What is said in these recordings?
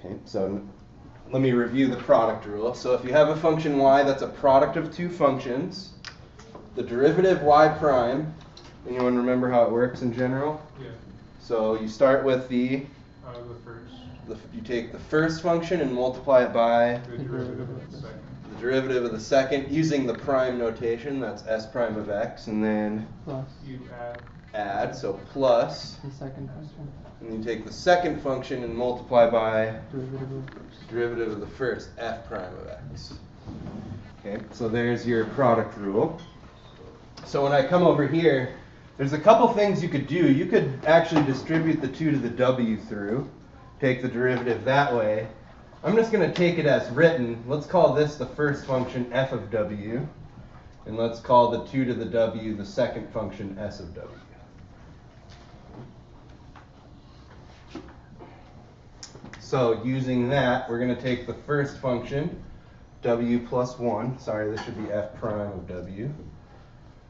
Okay, so let me review the product rule. So if you have a function y that's a product of two functions, the derivative y prime, anyone remember how it works in general? Yeah. So you start with the first. You take the first function and multiply it by the derivative of the second. The derivative of the second using the prime notation, that's s prime of x, and then plus you add, so plus the second function. And you take the second function and multiply by Derivative of the first, f prime of x. Okay, so there's your product rule. So when I come over here, there's a couple things you could do. You could actually distribute the 2 to the w through, take the derivative that way. I'm just going to take it as written. Let's call this the first function f of w, and let's call the 2 to the w the second function s of w. So using that, we're going to take the first function, w plus 1. Sorry, this should be f prime of w.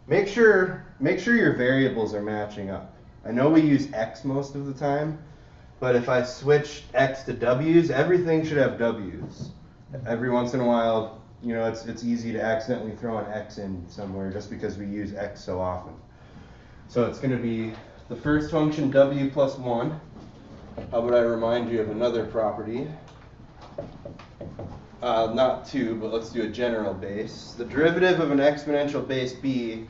Make sure your variables are matching up. I know we use x most of the time, but if I switch x to w's, everything should have w's. Every once in a while, you know, it's easy to accidentally throw an x in somewhere just because we use x so often. So it's going to be the first function w plus 1. How about I remind you of another property? Not 2, but let's do a general base. The derivative of an exponential base b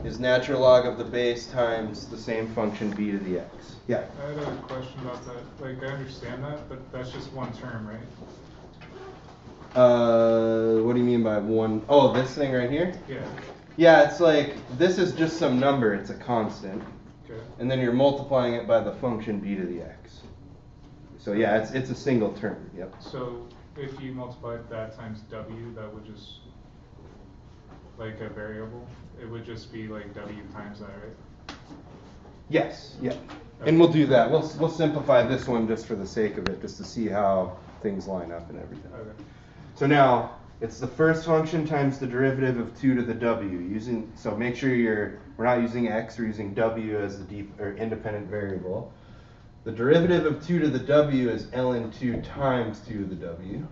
is natural log of the base times the same function b to the x. Yeah? I had a question about that. Like, I understand that, but that's just one term, right? What do you mean by one? Oh, this thing right here? Yeah. Yeah, it's like, this is just some number. It's a constant. Okay. And then you're multiplying it by the function b to the x. So yeah, it's a single term. Yep. So if you multiplied that times w, that would just, like a variable, it would just be like w times that, right? Yes. Yep. Okay. And we'll do that. We'll simplify this one just for the sake of it, just to see how things line up and everything. Okay. So now it's the first function times the derivative of 2 to the w. So make sure we're not using x, we're using w as the independent variable. The derivative of 2 to the w is ln 2 times 2 to the w.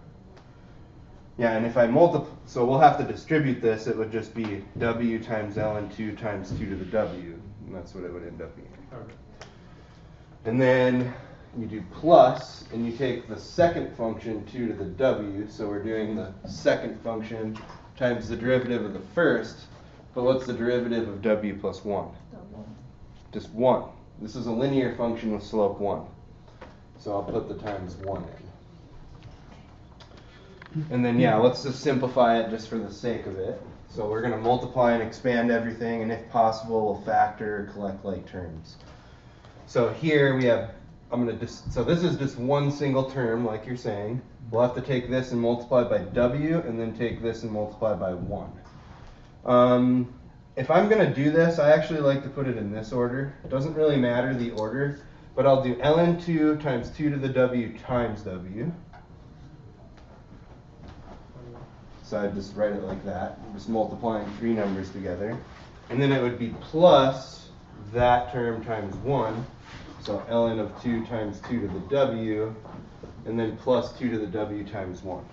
Yeah, and if I multiply, so we'll have to distribute this. It would just be w times ln 2 times 2 to the w, and that's what it would end up being. Okay. And then you do plus, and you take the second function 2 to the w, so we're doing the second function times the derivative of the first, but what's the derivative of w plus 1? Just 1. This is a linear function with slope 1. So I'll put the times 1 in. And then, yeah, let's just simplify it just for the sake of it. So we're going to multiply and expand everything, and if possible, we'll factor or collect like terms. So here we have, so this is just one single term, like you're saying. We'll have to take this and multiply by w, and then take this and multiply by 1. If I'm going to do this, I actually like to put it in this order. It doesn't really matter the order, but I'll do ln 2 times 2 to the w times w. So I just write it like that. I'm just multiplying three numbers together. And then it would be plus that term times 1. So ln of 2 times 2 to the w, and then plus 2 to the w times 1.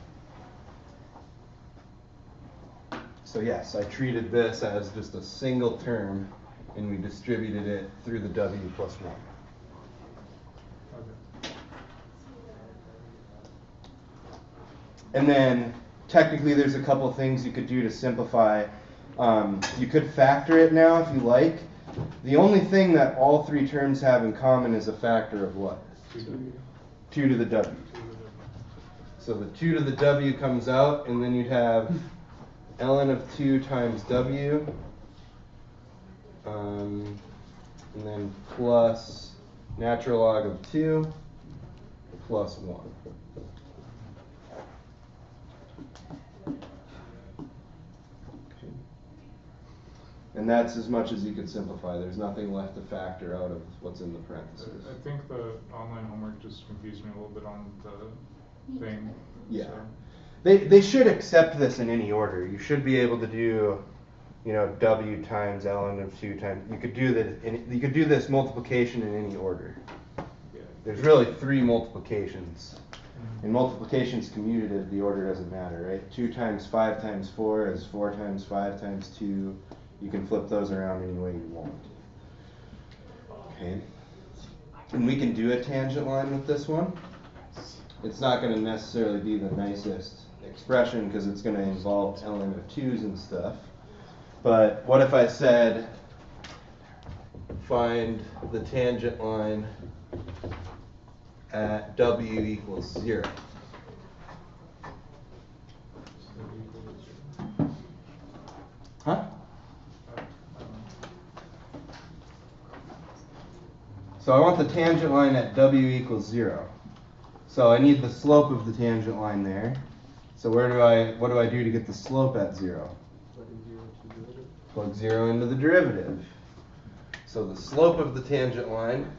So yes, I treated this as just a single term, and we distributed it through the w plus 1. Okay. And then technically there's a couple things you could do to simplify. You could factor it now if you like. The only thing that all three terms have in common is a factor of what? 2 to the w. So the 2 to the w comes out, and then you'd have ln of 2 times w, and then plus natural log of 2 plus 1. Okay. And that's as much as you could simplify. There's nothing left to factor out of what's in the parentheses. I think the online homework just confused me a little bit on the thing. Yeah. So. They should accept this in any order. You should be able to do, you know, w times ln of 2 times. You could do this multiplication in any order. Yeah. There's really three multiplications. And multiplication's commutative, the order doesn't matter, right? 2 times 5 times 4 is 4 times 5 times 2. You can flip those around any way you want. Okay. And we can do a tangent line with this one. It's not going to necessarily be the nicest expression because it's going to involve ln of 2's and stuff. But what if I said, find the tangent line at w equals 0? Huh? So I want the tangent line at w equals 0. So I need the slope of the tangent line there. So what do I do to get the slope at 0? Plug 0 into the derivative. So the slope of the tangent line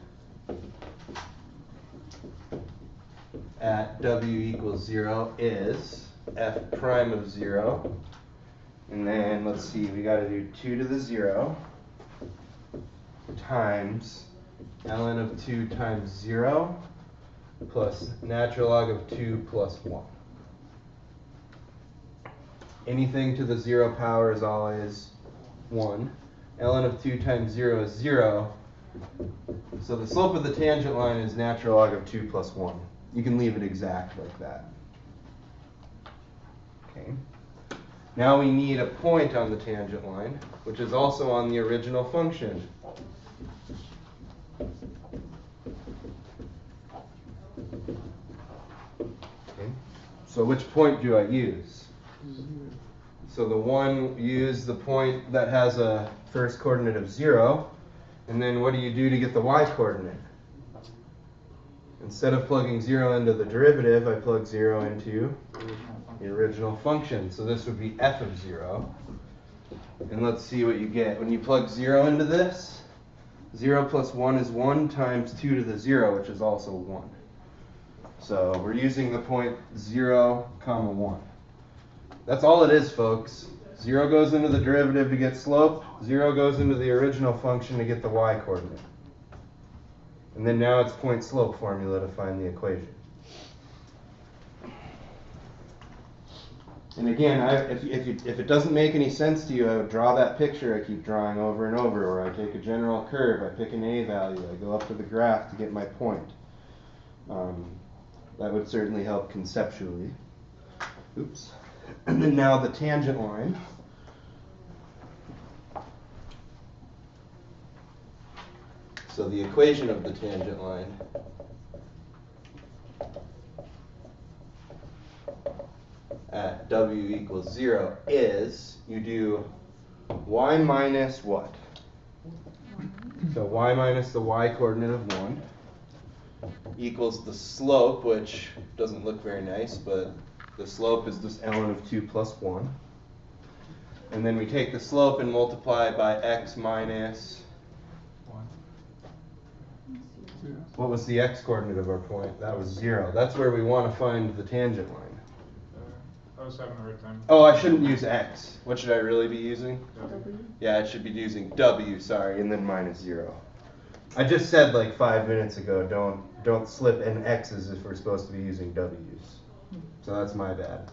at w equals 0 is f prime of 0. And then let's see, we got to do 2 to the 0 times ln of 2 times 0 plus natural log of 2 plus 1. Anything to the 0 power is always 1. ln of 2 times 0 is 0. So the slope of the tangent line is natural log of 2 plus 1. You can leave it exact like that. Okay. Now we need a point on the tangent line, which is also on the original function. Okay. So which point do I use? So the one, use the point that has a first coordinate of 0, and then what do you do to get the y coordinate? Instead of plugging 0 into the derivative, I plug 0 into the original function. So this would be f of 0. And let's see what you get. When you plug 0 into this, 0 plus 1 is 1 times 2 to the 0, which is also 1. So we're using the point 0, comma 1. That's all it is, folks. 0 goes into the derivative to get slope. 0 goes into the original function to get the y coordinate. And then now it's point slope formula to find the equation. And again, if it doesn't make any sense to you, I would draw that picture I keep drawing over and over, where I take a general curve, I pick an a value, I go up to the graph to get my point. That would certainly help conceptually. Oops. And then now the tangent line. So the equation of the tangent line at w equals 0 is, you do y minus what? So y minus the y coordinate of 1 equals the slope, which doesn't look very nice, but the slope is just ln of 2 plus 1. And then we take the slope and multiply by x minus 1. What was the x coordinate of our point? That was 0. That's where we want to find the tangent line. I was having a hard time. Oh, I shouldn't use x. What should I really be using? W. Yeah, I should be using w, sorry, and then minus 0. I just said like 5 minutes ago, don't slip in x's if we're supposed to be using w's. So that's my bad.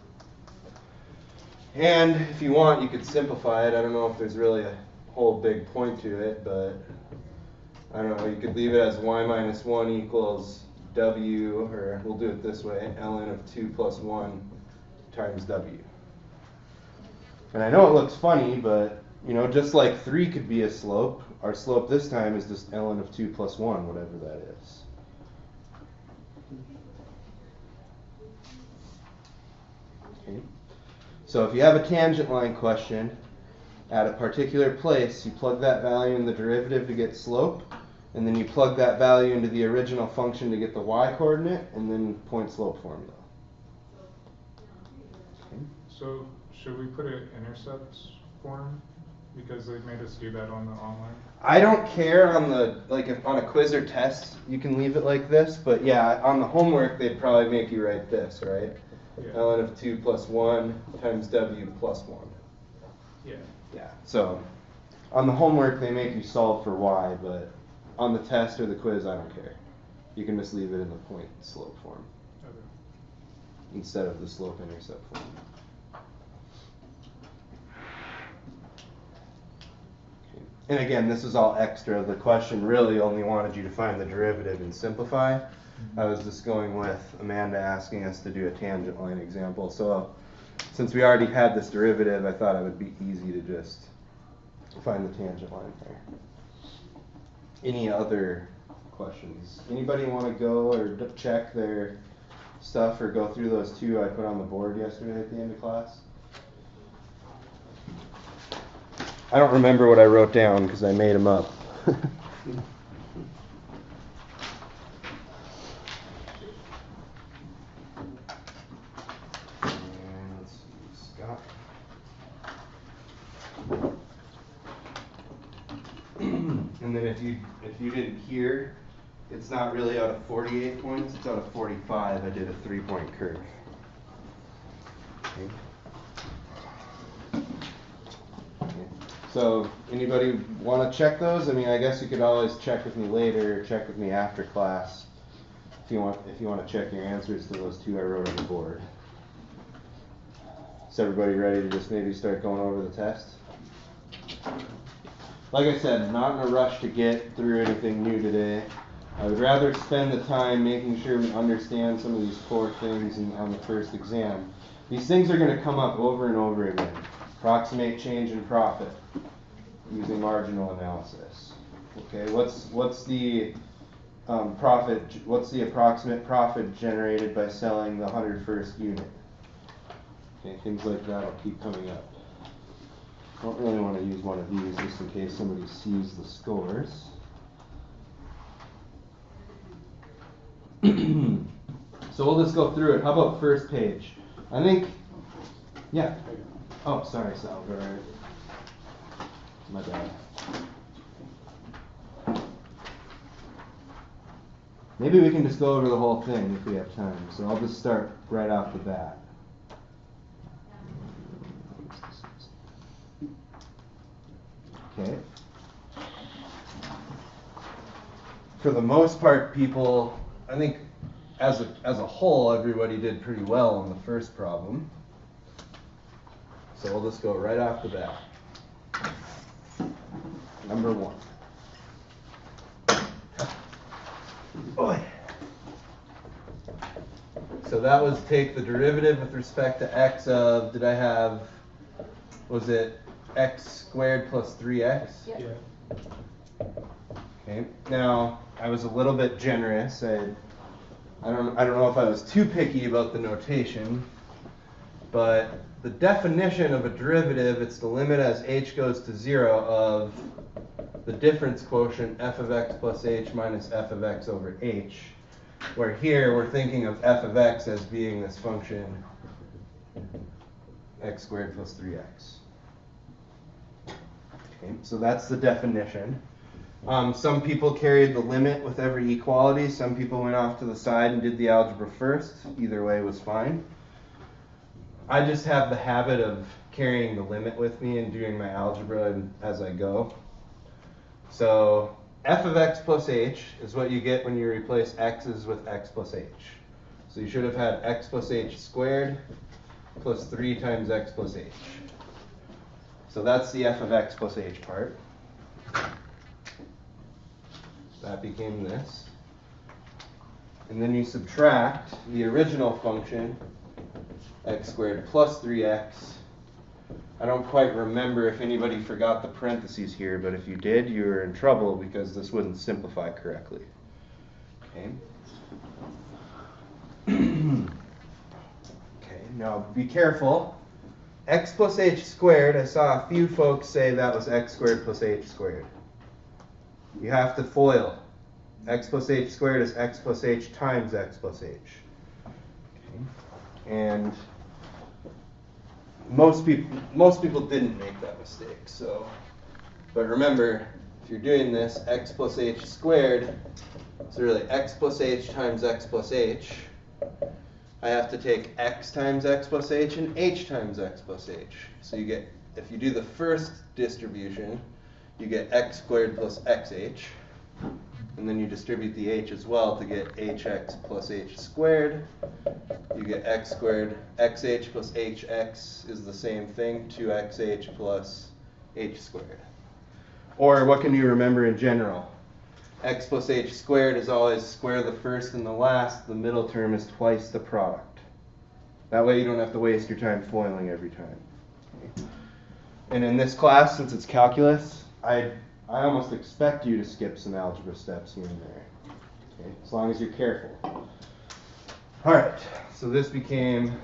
And if you want, you could simplify it. I don't know if there's really a whole big point to it, but I don't know, you could leave it as y minus 1 equals w, or we'll do it this way, ln of 2 plus 1 times w. And I know it looks funny, but you know, just like 3 could be a slope, our slope this time is just ln of 2 plus 1, whatever that is. Okay. So if you have a tangent line question at a particular place, you plug that value in the derivative to get slope, and then you plug that value into the original function to get the y coordinate, and then point slope formula. Okay. So should we put an intercept form? Because they made us do that on the online. I don't care on the, like if on a quiz or test, you can leave it like this, but yeah, on the homework, they'd probably make you write this, right? Yeah. ln of 2 plus 1 times w plus 1. Yeah. Yeah, so on the homework, they make you solve for y, but on the test or the quiz, I don't care. You can just leave it in the point slope form. Okay. instead of the slope-intercept formula. And again, this is all extra. The question really only wanted you to find the derivative and simplify. I was just going with Amanda asking us to do a tangent line example. So since we already had this derivative, I thought it would be easy to just find the tangent line there. Any other questions? Anybody want to go or check their stuff or go through those two I put on the board yesterday at the end of class? I don't remember what I wrote down because I made them up. And let's see, Scott. And then if you didn't hear, it's not really out of 48 points, it's out of 45. I did a 3-point curve. Okay. So anybody want to check those? I mean, I guess you could always check with me later or check with me after class if you want to check your answers to those two I wrote on the board. Is everybody ready to just maybe start going over the test? Like I said, not in a rush to get through anything new today. I would rather spend the time making sure we understand some of these core things on the first exam. These things are going to come up over and over again. Approximate change in profit using marginal analysis. Okay, what's the profit? What's the approximate profit generated by selling the 101st unit? Okay, things like that will keep coming up. Don't really want to use one of these just in case somebody sees the scores. So we'll just go through it. How about first page? I think, yeah. Oh, sorry, Sal. All right. My bad. Maybe we can just go over the whole thing if we have time. So I'll just start right off the bat. Okay. For the most part, people, I think as a whole, everybody did pretty well on the first problem. So we'll just go right off the bat. Number 1. Boy. So that was take the derivative with respect to x of, did I have, was it x squared plus 3x? Yep. Yeah. Okay. Now, I was a little bit generous. I don't know if I was too picky about the notation, but the definition of a derivative, it's the limit as h goes to 0 of the difference quotient f of x plus h minus f of x over h, where here we're thinking of f of x as being this function x squared plus 3x. Okay, so that's the definition. Some people carried the limit with every equality. Some people went off to the side and did the algebra first. Either way was fine. I just have the habit of carrying the limit with me and doing my algebra as I go. So f of x plus h is what you get when you replace x's with x plus h. So you should have had x plus h squared plus 3 times x plus h. So that's the f of x plus h part. That became this. And then you subtract the original function, x squared plus 3x. I don't quite remember if anybody forgot the parentheses here, but if you did, you were in trouble because this wouldn't simplify correctly. Okay. Okay, now be careful. X plus h squared, I saw a few folks say that was x squared plus h squared. You have to FOIL. X plus h squared is x plus h times x plus h. Okay. And most people didn't make that mistake. So, but remember, if you're doing this, x plus h squared, it's really x plus h times x plus h. I have to take x times x plus h and h times x plus h. So you get, if you do the first distribution, you get x squared plus xh. and then you distribute the h as well to get hx plus h squared. You get x squared. Xh plus hx is the same thing, 2xh plus h squared. Or what can you remember in general? X plus h squared is always square the first and the last. The middle term is twice the product. That way you don't have to waste your time foiling every time. And in this class, since it's calculus, I almost expect you to skip some algebra steps here and there, okay? As long as you're careful. All right, so this became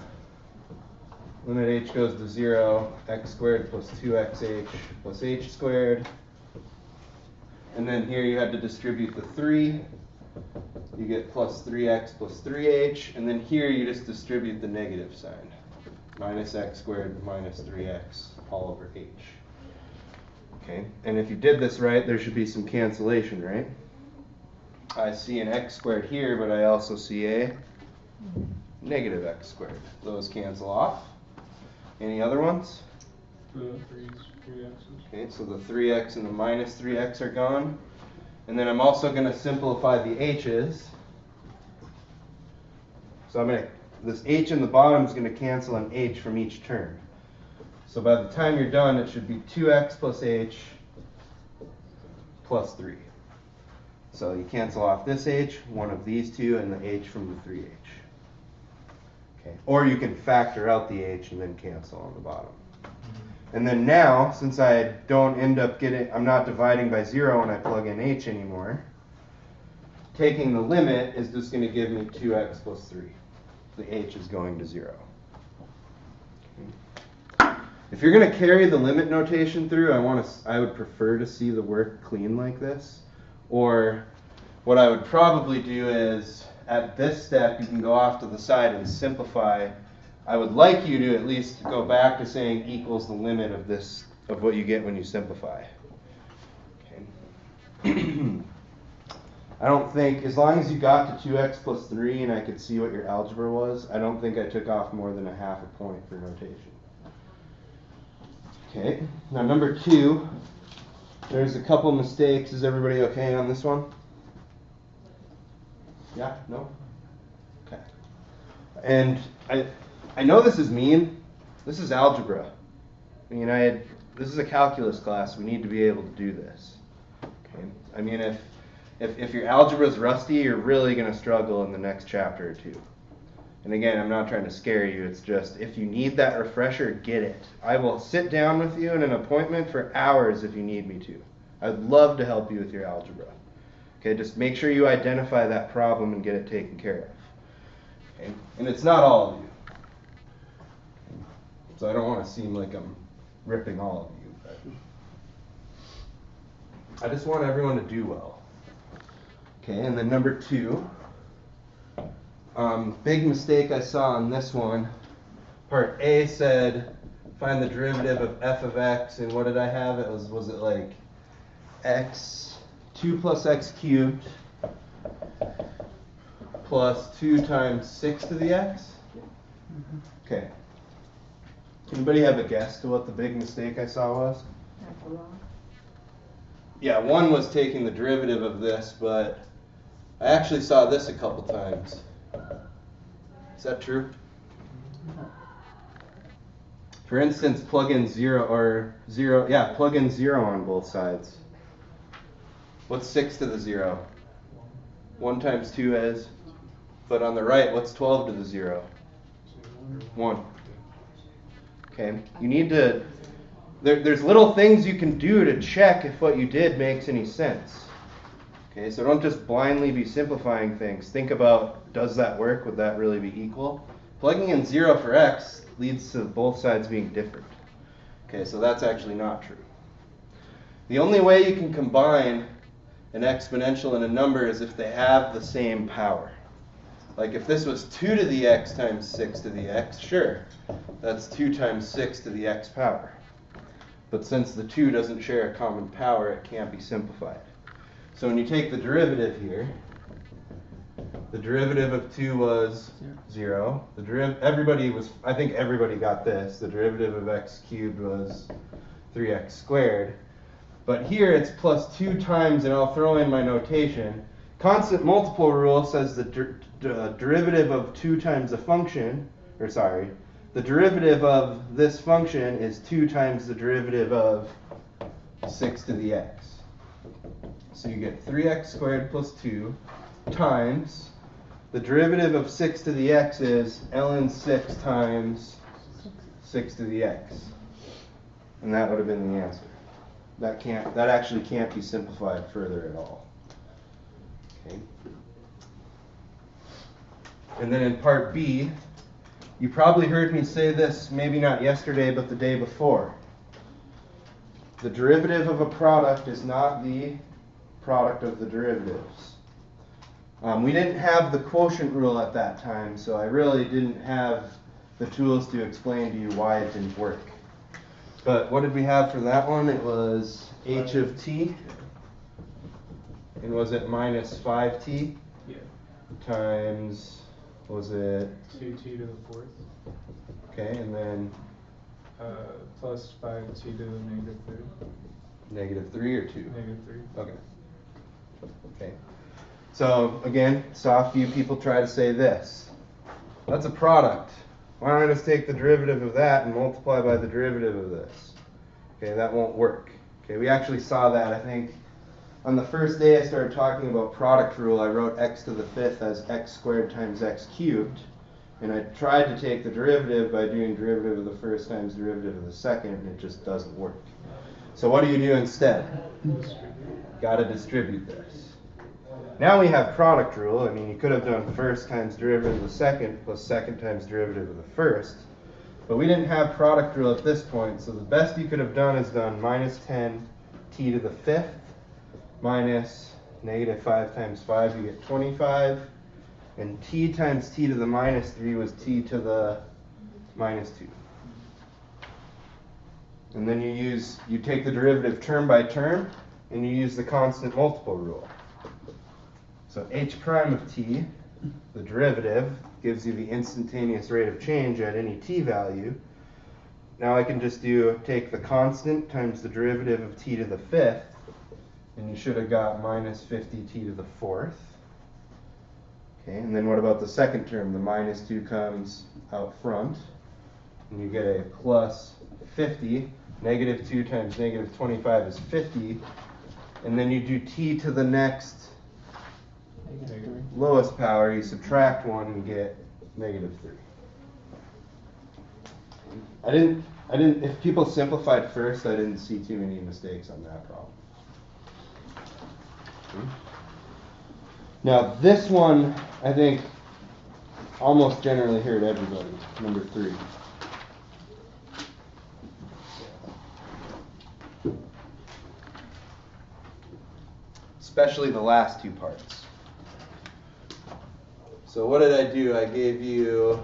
limit h goes to 0, x squared plus 2xh plus h squared. And then here you had to distribute the 3. You get plus 3x plus 3h. And then here you just distribute the negative sign. Minus x squared minus 3x all over h. Okay, and if you did this right, there should be some cancellation, right? I see an x squared here, but I also see a negative x squared. Those cancel off. Any other ones? The 3x's. Okay, so the 3x and the minus 3x are gone. And then I'm also going to simplify the h's. So this h in the bottom is going to cancel an h from each term. So by the time you're done, it should be 2x plus h plus 3. So you cancel off this h, one of these two, and the h from the 3h. Okay. Or you can factor out the h and then cancel on the bottom. And then now, since I don't end up I'm not dividing by 0 when I plug in h anymore, taking the limit is just going to give me 2x plus 3. The h is going to 0. Okay. If you're going to carry the limit notation through, I would prefer to see the work clean like this. Or what I would probably do is, at this step, you can go off to the side and simplify. I would like you to at least go back to saying equals the limit of what you get when you simplify. Okay. I don't think, as long as you got to 2x plus 3 and I could see what your algebra was, I don't think I took off more than a half a point for notation. Okay, now number 2, there's a couple mistakes. Is everybody okay on this one? Yeah? No? Okay. And I know this is mean. This is algebra. I mean, this is a calculus class. We need to be able to do this. Okay. I mean, if your algebra is rusty, you're really going to struggle in the next chapter or two. And again, I'm not trying to scare you. It's just, if you need that refresher, get it. I will sit down with you in an appointment for hours if you need me to. I'd love to help you with your algebra. Okay, just make sure you identify that problem and get it taken care of. Okay? And it's not all of you. So I don't want to seem like I'm ripping all of you. But I just want everyone to do well. Okay, and then number 2. Big mistake I saw on this one. Part A said find the derivative of f of x, and what did I have? Was it like 2 plus x cubed plus 2 times 6 to the x? Okay. Anybody have a guess to what the big mistake I saw was? Yeah, one was taking the derivative of this, but I actually saw this a couple times. Is that true? For instance, plug in 0 plug in 0 on both sides. What's 6 to the 0? 1 times 2 is? But on the right, what's 12 to the 0? 1. Okay, you need to, there's little things you can do to check if what you did makes any sense. Okay, so don't just blindly be simplifying things. Think about, does that work? Would that really be equal? Plugging in 0 for x leads to both sides being different. Okay, so that's actually not true. The only way you can combine an exponential and a number is if they have the same power. Like if this was 2 to the x times 6 to the x, sure, that's 2 times 6 to the x power. But since the 2 doesn't share a common power, it can't be simplified. So when you take the derivative here, the derivative of 2 was 0. I think everybody got this. The derivative of x cubed was 3x squared. But here it's plus 2 times, and I'll throw in my notation. Constant multiple rule says the derivative of 2 times a function, or sorry, the derivative of this function is 2 times the derivative of 6 to the x. So you get 3x squared plus 2 times the derivative of 6 to the x is ln 6 times 6 to the x. And that would have been the answer. That actually can't be simplified further at all. Okay. And then in part B, you probably heard me say this, maybe not yesterday, but the day before. The derivative of a product is not the product of the derivatives. We didn't have the quotient rule at that time, so I really didn't have the tools to explain to you why it didn't work. But what did we have for that one? It was h of t. And was it minus 5t? Yeah. Times, was it? 2t to the fourth. Okay, and then Plus 5t to the negative 3. negative 3 or 2? Negative 3. Okay. Okay. So again, soft view people try to say this. That's a product. Why don't I just take the derivative of that and multiply by the derivative of this? Okay, that won't work. Okay, we actually saw that, I think, on the first day I started talking about product rule. I wrote x to the 5th as x squared times x cubed. And I tried to take the derivative by doing derivative of the first times derivative of the second, and it just doesn't work. So what do you do instead? Got to distribute this. Now we have product rule. I mean, you could have done first times derivative of the second plus second times derivative of the first. But we didn't have product rule at this point, so the best you could have done is done minus 10 t to the 5th minus negative 5 times 5, you get 25. And t times t to the minus 3 was t to the minus 2. And then you take the derivative term by term, and you use the constant multiple rule. So h prime of t, the derivative, gives you the instantaneous rate of change at any t value. Now I can just take the constant times the derivative of t to the 5th, and you should have got minus 50t to the 4th. Okay, and then what about the second term? The minus 2 comes out front, and you get a plus 50. Negative 2 times negative 25 is 50. And then you do t to the next lowest power. You subtract 1 and get negative 3. I didn't, if people simplified first, I didn't see too many mistakes on that problem. Okay. Now this one, I think, almost generally heard everybody, number 3. Especially the last two parts. So what did I do? I gave you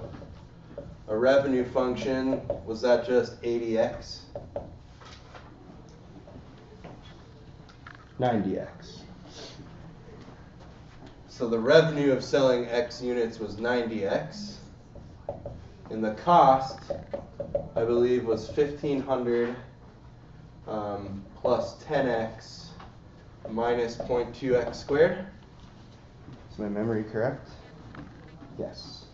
a revenue function. Was that just 80x? 90x. So the revenue of selling X units was 90X. And the cost, I believe, was 1,500 plus 10X minus 0.2X squared. Is my memory correct? Yes.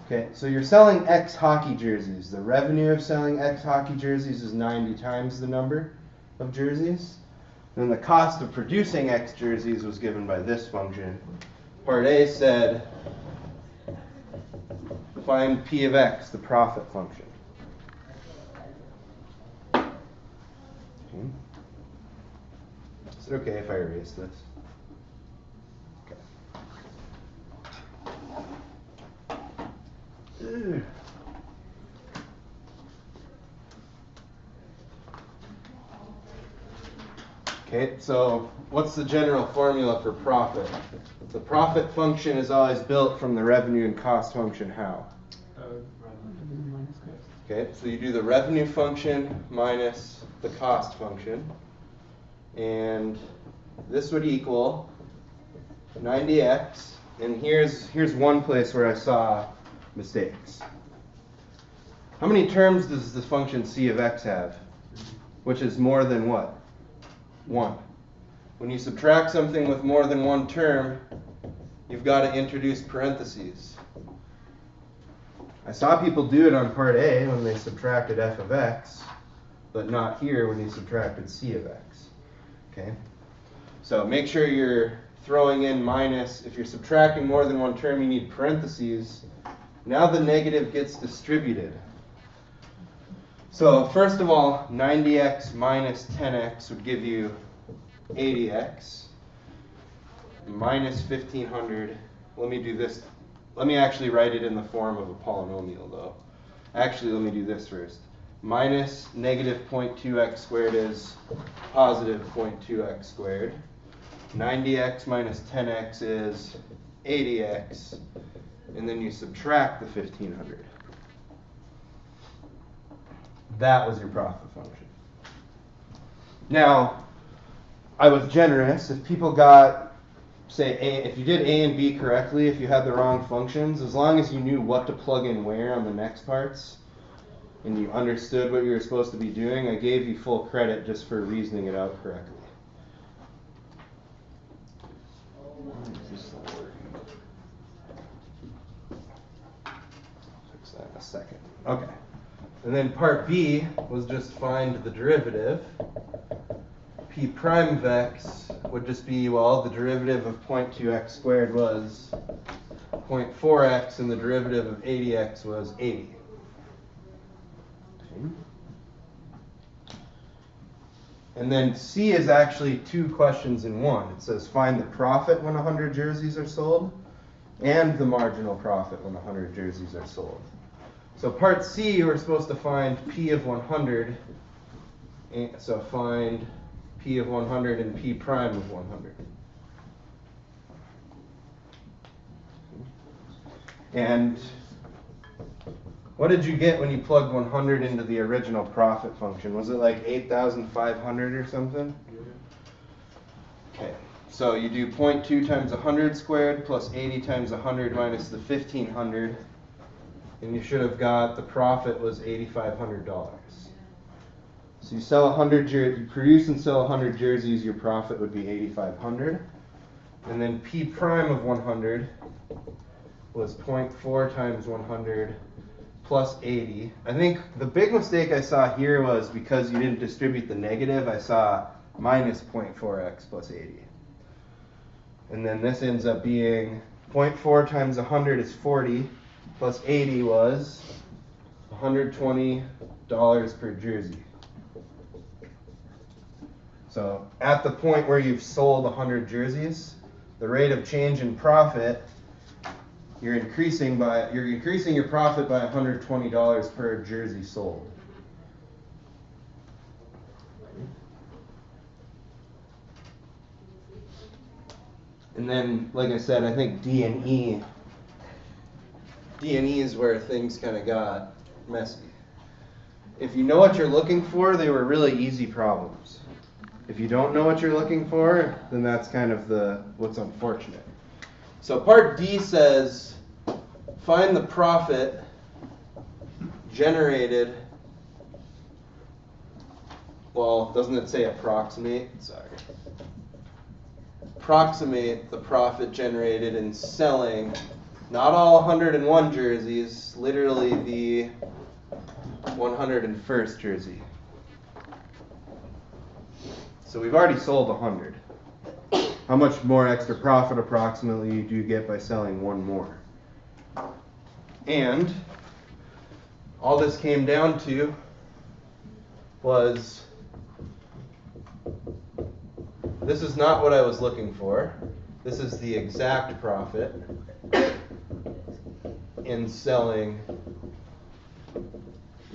Okay, so you're selling X hockey jerseys. The revenue of selling X hockey jerseys is 90 times the number of jerseys. Then the cost of producing X jerseys was given by this function. Part A said, find P of X, the profit function. Okay. Is it okay if I erase this? Okay. Ugh. Okay, so what's the general formula for profit? The profit function is always built from the revenue and cost function. How? Okay, so you do the revenue function minus the cost function. And this would equal 90x. And here's one place where I saw mistakes. How many terms does the function c of x have? Which is more than what? 1. When you subtract something with more than one term, you've got to introduce parentheses. I saw people do it on part A when they subtracted f of x, but not here when you subtracted c of x. Okay? So make sure you're throwing in minus. If you're subtracting more than one term, you need parentheses. Now the negative gets distributed. So first of all, 90x minus 10x would give you 80x minus 1500. Let me do this. Let me actually write it in the form of a polynomial, though. Actually, let me do this first. Minus negative 0.2x squared is positive 0.2x squared. 90x minus 10x is 80x. And then you subtract the 1500. That was your profit function. Now, I was generous. If people got, say, if you did A and B correctly, if you had the wrong functions, as long as you knew what to plug in where on the next parts, and you understood what you were supposed to be doing, I gave you full credit just for reasoning it out correctly. Fix that in a second. Okay. And then part B was just find the derivative. P prime of x would just be, well, the derivative of 0.2x squared was 0.4x, and the derivative of 80x was 80. Okay. And then C is actually two questions in one. It says find the profit when 100 jerseys are sold and the marginal profit when 100 jerseys are sold. So part C, we're supposed to find P of 100. So find P of 100 and P prime of 100. And what did you get when you plugged 100 into the original profit function? Was it like 8,500 or something? Okay, so you do 0.2 times 100 squared plus 80 times 100 minus the 1,500. And you should have got the profit was $8,500. So you sell 100 you produce and sell 100 jerseys, your profit would be $8,500. And then P prime of 100 was 0.4 times 100 plus 80. I think the big mistake I saw here was because you didn't distribute the negative, I saw minus 0.4x plus 80. And then this ends up being 0.4 times 100 is 40. Plus 80 was $120 per jersey. So at the point where you've sold 100 jerseys, the rate of change in profit, you're increasing your profit by $120 per jersey sold. And then, like I said, I think D and E is where things kind of got messy. If you know what you're looking for, they were really easy problems. If you don't know what you're looking for, then that's kind of what's unfortunate. So part D says, find the profit generated, well, doesn't it say approximate? Sorry. Approximate the profit generated in selling not all 101 jerseys, literally the 101st jersey. So we've already sold 100. How much more extra profit approximately do you get by selling one more? And all this came down to was, this is not what I was looking for. This is the exact profit in selling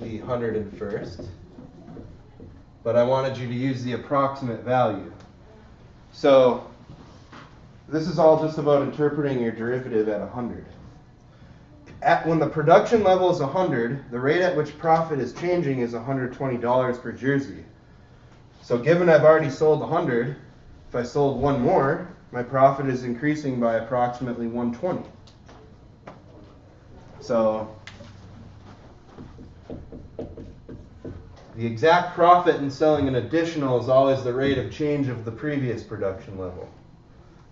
the 101st, but I wanted you to use the approximate value. So this is all just about interpreting your derivative at 100. When the production level is 100, the rate at which profit is changing is $120 per jersey. So given I've already sold 100, if I sold one more, my profit is increasing by approximately 120. So The exact profit in selling an additional is always the rate of change of the previous production level.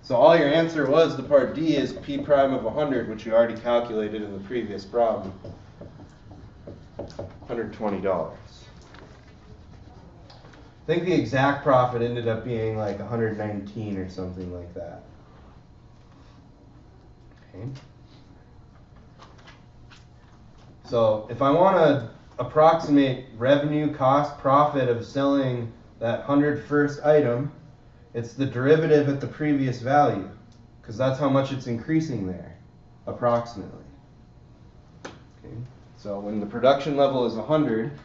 So all your answer was to part D is P prime of 100, which you already calculated in the previous problem. $120. I think the exact profit ended up being like 119 or something like that. Okay. So if I want to approximate revenue, cost, profit of selling that 101st item, it's the derivative at the previous value, because that's how much it's increasing there, approximately. Okay. So when the production level is 100,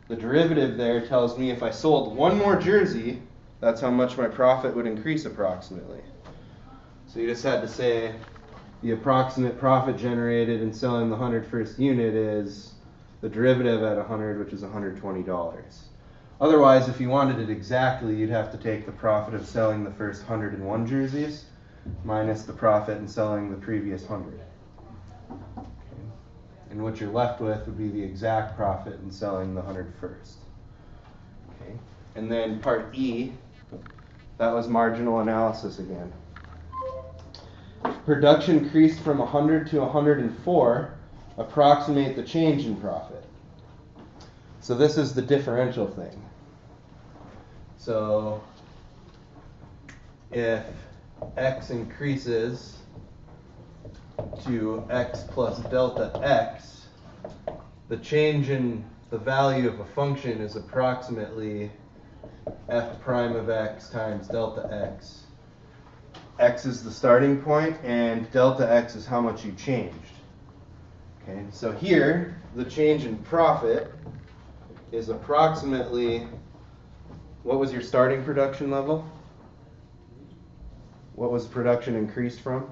the derivative there tells me if I sold one more jersey, that's how much my profit would increase approximately. So you just had to say the approximate profit generated in selling the 101st unit is the derivative at 100, which is $120. Otherwise, if you wanted it exactly, you'd have to take the profit of selling the first 101 jerseys minus the profit in selling the previous 100. Okay. And what you're left with would be the exact profit in selling the 101st. Okay. And then part E, that was marginal analysis again. Production increased from 100 to 104. Approximate the change in profit. So this is the differential thing. So if x increases to x plus delta x, the change in the value of a function is approximately f prime of x times delta x. X is the starting point and delta x is how much you changed. Okay, so here the change in profit is approximately, what was your starting production level? What was production increased from?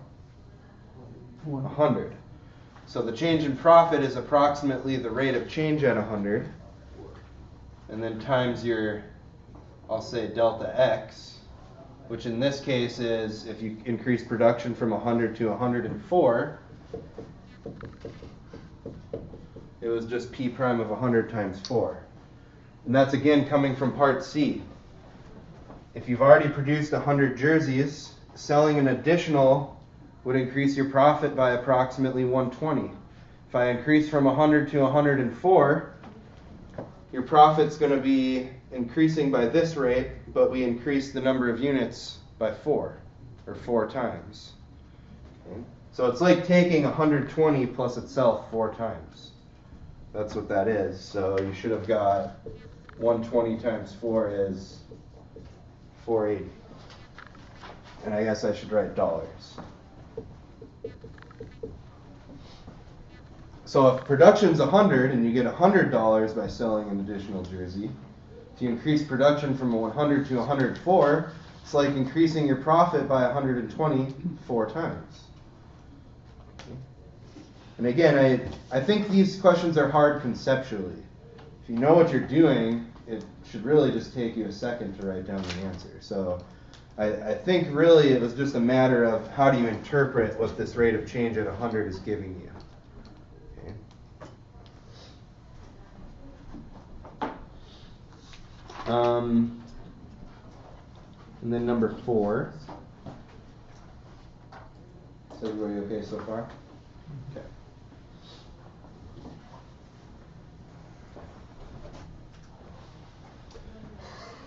100. So the change in profit is approximately the rate of change at 100, and then times your, I'll say delta x, which in this case is, if you increase production from 100 to 104, it was just P prime of 100 times 4. And that's again coming from part C. If you've already produced 100 jerseys, selling an additional would increase your profit by approximately 120. If I increase from 100 to 104, your profit's going to be increasing by this rate, but we increase the number of units by 4, or 4 times. Okay? So it's like taking 120 plus itself 4 times. That's what that is. So you should have got 120 times 4 is 480. And I guess I should write dollars. So if production's 100 and you get $100 by selling an additional jersey, if you increase production from 100 to 104, it's like increasing your profit by 120 4 times. And again, I think these questions are hard conceptually. If you know what you're doing, it should really just take you a second to write down the answer. So I think really it was just a matter of how do you interpret what this rate of change at 100 is giving you. Okay. And then number 4. Is everybody okay so far? Okay.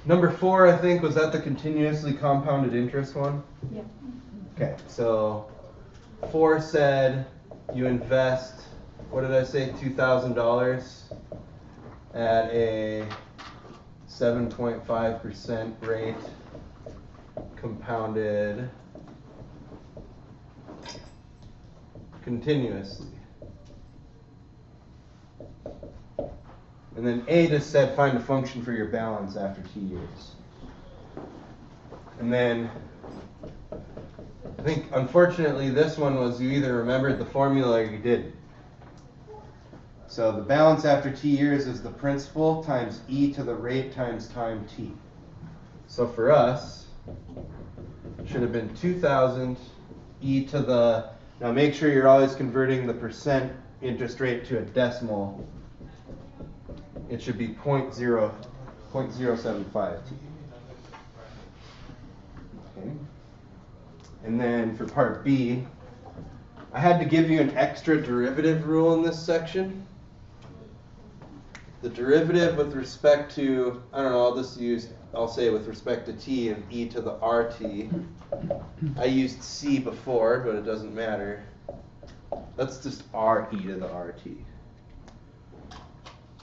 Number 4, I think, was that the continuously compounded interest one? Yeah. Okay, so 4 said you invest, what did I say, $2,000 at a 7.5% rate compounded continuously. And then A just said find a function for your balance after t years. And then I think unfortunately this one was you either remembered the formula or you didn't. So the balance after t years is the principal times e to the rate times time t. So for us, it should have been 2,000 e to the, now make sure you're always converting the percent interest rate to a decimal. it should be 0.075 t. Okay. And then for part B, I had to give you an extra derivative rule in this section. The derivative with respect to, I don't know, I'll say with respect to t of e to the rt. I used c before, but it doesn't matter. That's just r e to the rt.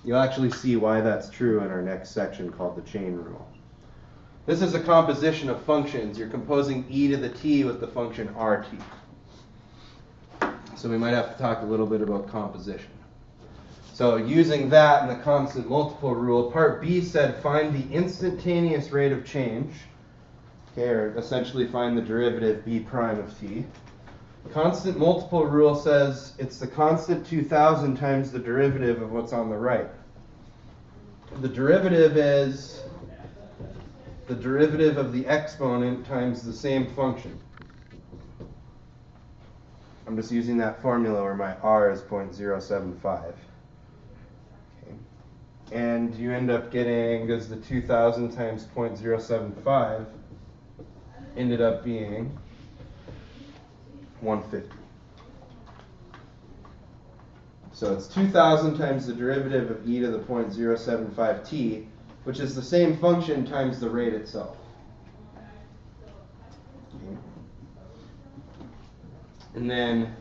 You'll actually see why that's true in our next section called the chain rule. This is a composition of functions. You're composing e to the t with the function rt. So we might have to talk a little bit about composition. So using that and the constant multiple rule, part B said find the instantaneous rate of change, okay, or essentially find the derivative b prime of t. Constant multiple rule says it's the constant 2000 times the derivative of what's on the right. The derivative is the derivative of the exponent times the same function. I'm just using that formula where my r is 0.075. Okay. And you end up getting, because the 2000 times 0.075 ended up being 150. So it's 2000 times the derivative of e to the 0.075 t, which is the same function times the rate itself. Okay. And then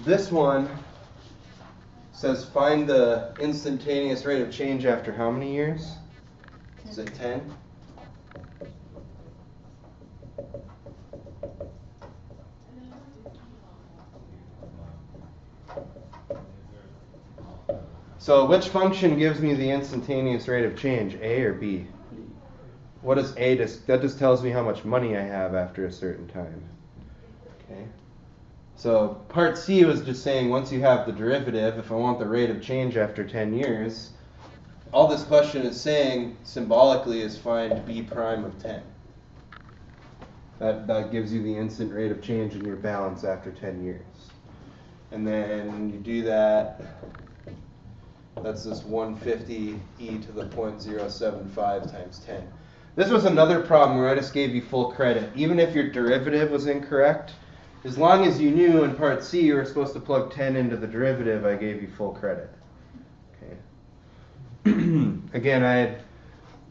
this one says find the instantaneous rate of change after how many years? Is it 10? So which function gives me the instantaneous rate of change, A or B? What does A just, that just tells me how much money I have after a certain time. Okay. So part C was just saying once you have the derivative, if I want the rate of change after 10 years, all this question is saying symbolically is find b prime of 10. That gives you the instant rate of change in your balance after 10 years. And then you do that, that's this 150 e to the 0.075 times 10. This was another problem where I just gave you full credit. Even if your derivative was incorrect, as long as you knew in part C you were supposed to plug 10 into the derivative, I gave you full credit. Okay. Again,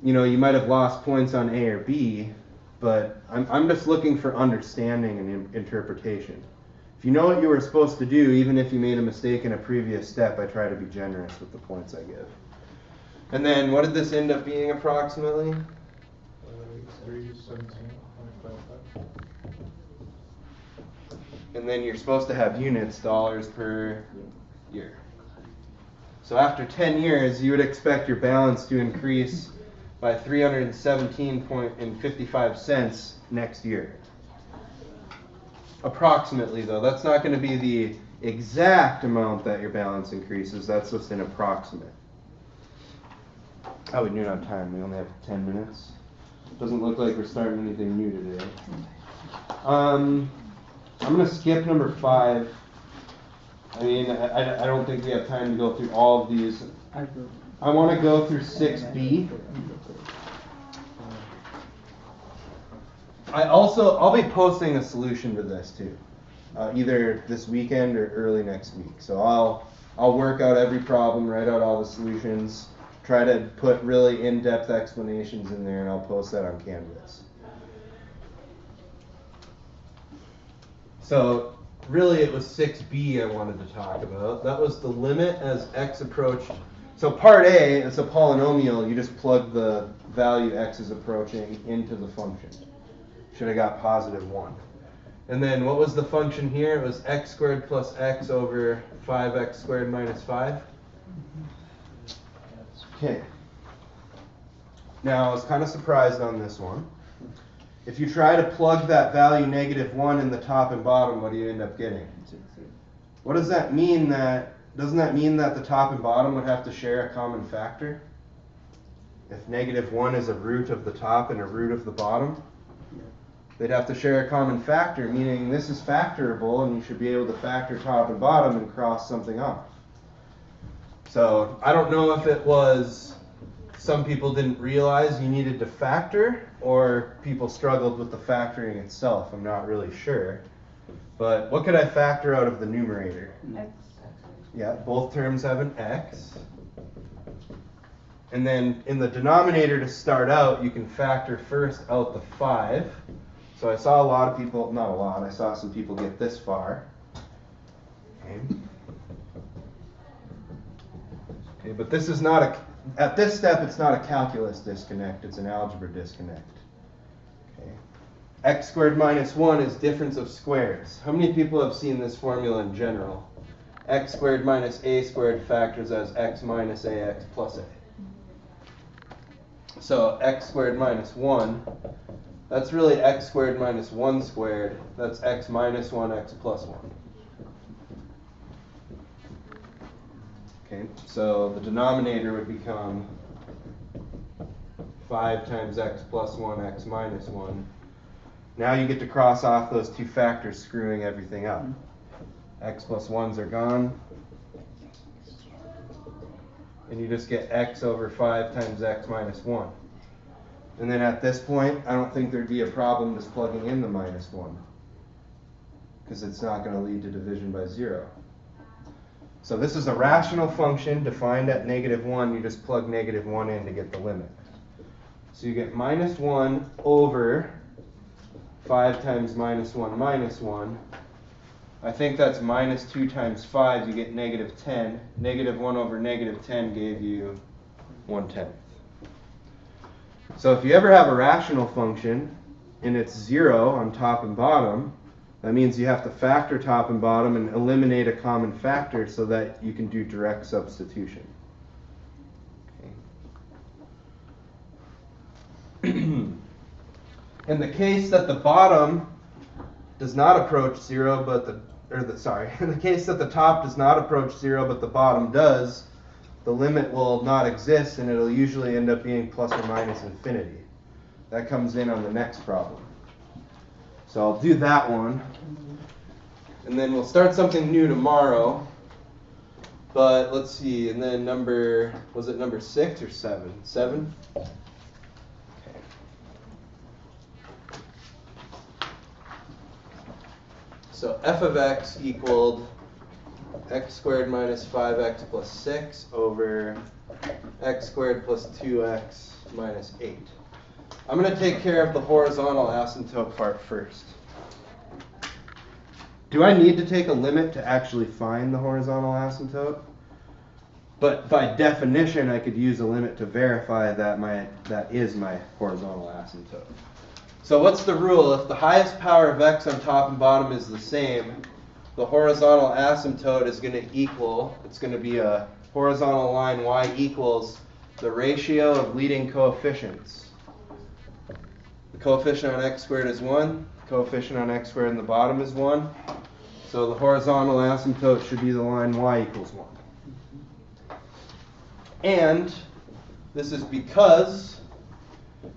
you might have lost points on A or B, but I'm just looking for understanding and interpretation. If you know what you were supposed to do, even if you made a mistake in a previous step, I try to be generous with the points I give. And then what did this end up being approximately? 317.55. And then you're supposed to have units, dollars per year. So after 10 years, you would expect your balance to increase by 317.55 cents next year. Approximately, though. That's not going to be the exact amount that your balance increases. That's just an approximate. How are we doing on time? We only have 10 minutes. Doesn't look like we're starting anything new today. I'm going to skip number 5. I mean, I don't think we have time to go through all of these. I want to go through 6B. I'll be posting a solution to this too, either this weekend or early next week. So I'll work out every problem, write out all the solutions, try to put really in-depth explanations in there, and I'll post that on Canvas. So really it was 6B I wanted to talk about. That was the limit as x approached. So part A, it's a polynomial. You just plug the value x is approaching into the function. Should have got +1. And then what was the function here? It was x squared plus x over 5x squared minus 5. Okay. Now I was kind of surprised on this one. If you try to plug that value -1 in the top and bottom, what do you end up getting? What does that mean? Doesn't that mean that the top and bottom would have to share a common factor? If -1 is a root of the top and a root of the bottom, they'd have to share a common factor, meaning this is factorable and you should be able to factor top and bottom and cross something off. So I don't know if it was some people didn't realize you needed to factor, or people struggled with the factoring itself. I'm not really sure. But what could I factor out of the numerator? X. Yeah, both terms have an x. And then in the denominator to start out, you can factor first out the 5. So I saw a lot of people, not a lot, I saw some people get this far. Okay, but this is not a, at this step it's not a calculus disconnect, it's an algebra disconnect. Okay. X squared minus 1 is difference of squares. How many people have seen this formula in general? X squared minus a squared factors as x minus ax plus a. So x squared minus 1, that's really x squared minus 1 squared. That's x minus 1, x plus 1. Okay, so the denominator would become 5 times x plus 1, x minus 1. Now you get to cross off those two factors, screwing everything up. X plus 1s are gone. And you just get x over 5 times x minus 1. And then at this point, I don't think there'd be a problem just plugging in the minus 1, because it's not going to lead to division by 0. So this is a rational function defined at -1. You just plug -1 in to get the limit. So you get minus 1 over 5 times minus 1 minus 1. I think that's minus 2 times 5, you get -10. -1 over -10 gave you 1/10. So if you ever have a rational function and it's 0 on top and bottom, that means you have to factor top and bottom and eliminate a common factor so that you can do direct substitution. Okay. In the case that the bottom does not approach 0, but in the case that the top does not approach 0, but the bottom does, the limit will not exist, and it'll usually end up being plus or minus infinity. That comes in on the next problem. So I'll do that one, and then we'll start something new tomorrow. But let's see, and then was it number 6 or 7? 7? Okay. So f of x equaled x squared minus 5x plus 6 over x squared plus 2x minus 8. I'm going to take care of the horizontal asymptote part first. Do I need to take a limit to actually find the horizontal asymptote? But by definition, I could use a limit to verify that is my horizontal asymptote. So what's the rule? If the highest power of x on top and bottom is the same, the horizontal asymptote is going to equal, it's going to be a horizontal line y equals the ratio of leading coefficients. The coefficient on x squared is 1, coefficient on x squared in the bottom is 1. So the horizontal asymptote should be the line y equals 1. And this is because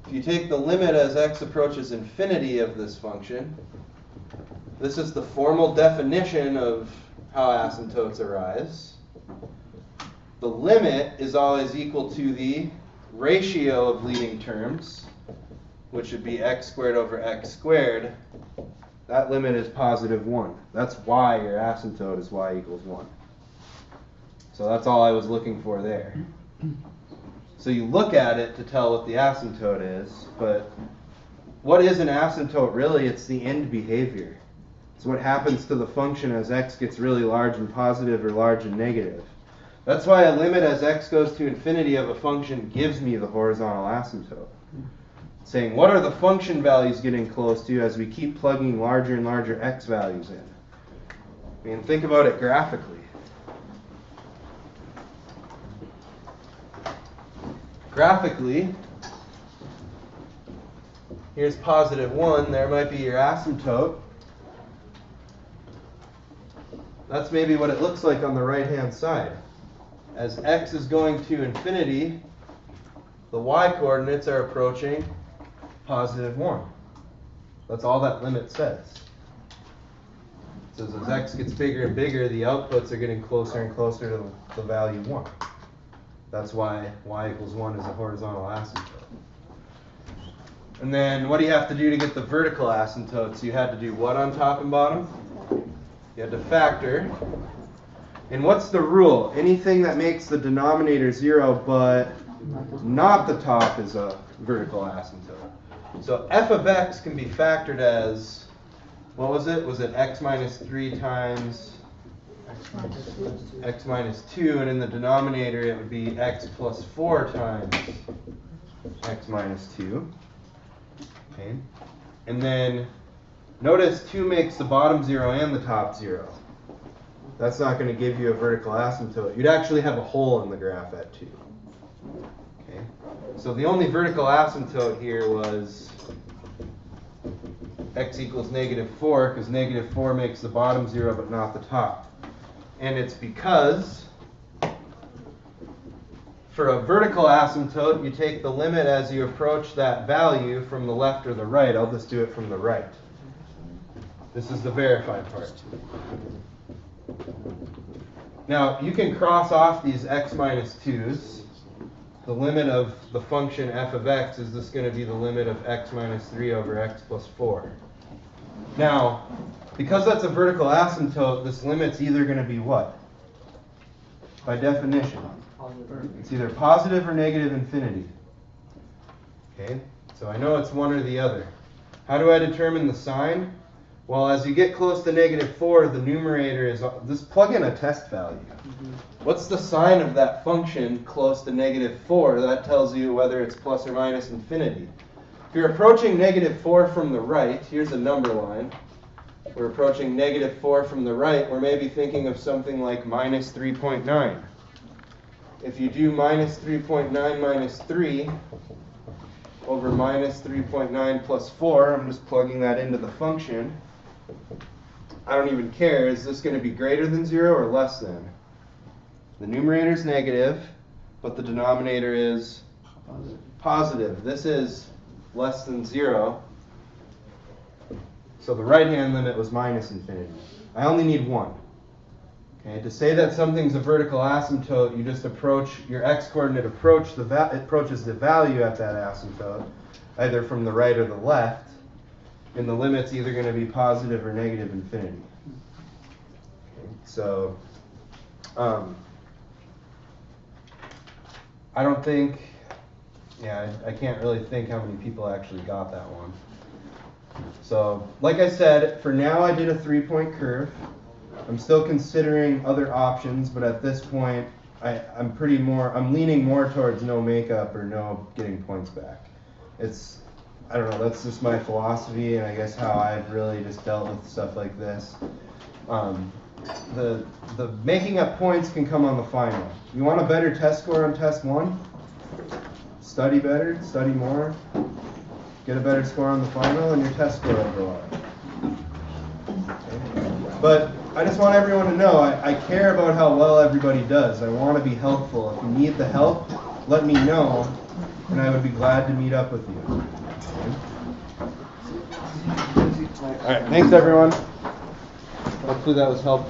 if you take the limit as x approaches infinity of this function, this is the formal definition of how asymptotes arise. The limit is always equal to the ratio of leading terms, which would be x squared over x squared. That limit is positive 1. That's why your asymptote is y equals 1. So that's all I was looking for there. So you look at it to tell what the asymptote is, but what is an asymptote really? It's the end behavior. It's what happens to the function as x gets really large and positive or large and negative. That's why a limit as x goes to infinity of a function gives me the horizontal asymptote. Saying what are the function values getting close to as we keep plugging larger and larger x values in. I mean, think about it graphically. Graphically, here's positive 1. There might be your asymptote. That's maybe what it looks like on the right-hand side. As x is going to infinity, the y-coordinates are approaching positive 1. That's all that limit says. So as x gets bigger and bigger, the outputs are getting closer and closer to the value 1. That's why y equals 1 is a horizontal asymptote. And then what do you have to do to get the vertical asymptotes? You had to do what on top and bottom? You had to factor. And what's the rule? Anything that makes the denominator 0 but not the top is a vertical asymptote. So f of x can be factored as, what was it? Was it x minus 3 times x minus 2, and in the denominator it would be x plus 4 times x minus 2. Okay. And then notice 2 makes the bottom 0 and the top 0. That's not going to give you a vertical asymptote. You'd actually have a hole in the graph at 2. Okay. So the only vertical asymptote here was x equals negative 4, because negative 4 makes the bottom 0 but not the top. And it's because for a vertical asymptote, you take the limit as you approach that value from the left or the right. I'll just do it from the right. This is the verified part. Now, you can cross off these x minus 2's. The limit of the function f of x is just going to be the limit of x minus 3 over x plus 4. Now, because that's a vertical asymptote, this limit's either going to be what? By definition. It's either positive or negative infinity. Okay, so I know it's one or the other. How do I determine the sign? Well, as you get close to negative 4, the numerator is, just plug in a test value. What's the sign of that function close to negative 4? That tells you whether it's plus or minus infinity. If you're approaching negative 4 from the right, here's a number line. We're approaching negative 4 from the right, we're maybe thinking of something like minus 3.9. If you do minus 3.9 minus 3 over minus 3.9 plus 4, I'm just plugging that into the function. I don't even care. Is this going to be greater than 0 or less than? The numerator is negative, but the denominator is positive. This is less than 0. So the right-hand limit was minus infinity. I only need 1. Okay, to say that something's a vertical asymptote, you just approach your x-coordinate approaches the value at that asymptote, either from the right or the left, and the limit's either going to be positive or negative infinity. Okay, so I don't think, I can't really think how many people actually got that one. So, like I said, for now I did a 3-point curve. I'm still considering other options, but at this point, I'm leaning more towards no makeup or no getting points back. I don't know, that's just my philosophy, and I guess how I've really just dealt with stuff like this. The making up points can come on the final. You want a better test score on test 1? Study better, study more, get a better score on the final, and your test score will go up. Okay. But I just want everyone to know I care about how well everybody does. I want to be helpful. If you need the help, let me know, and I would be glad to meet up with you. Okay. All right, thanks everyone. Hopefully that was helpful.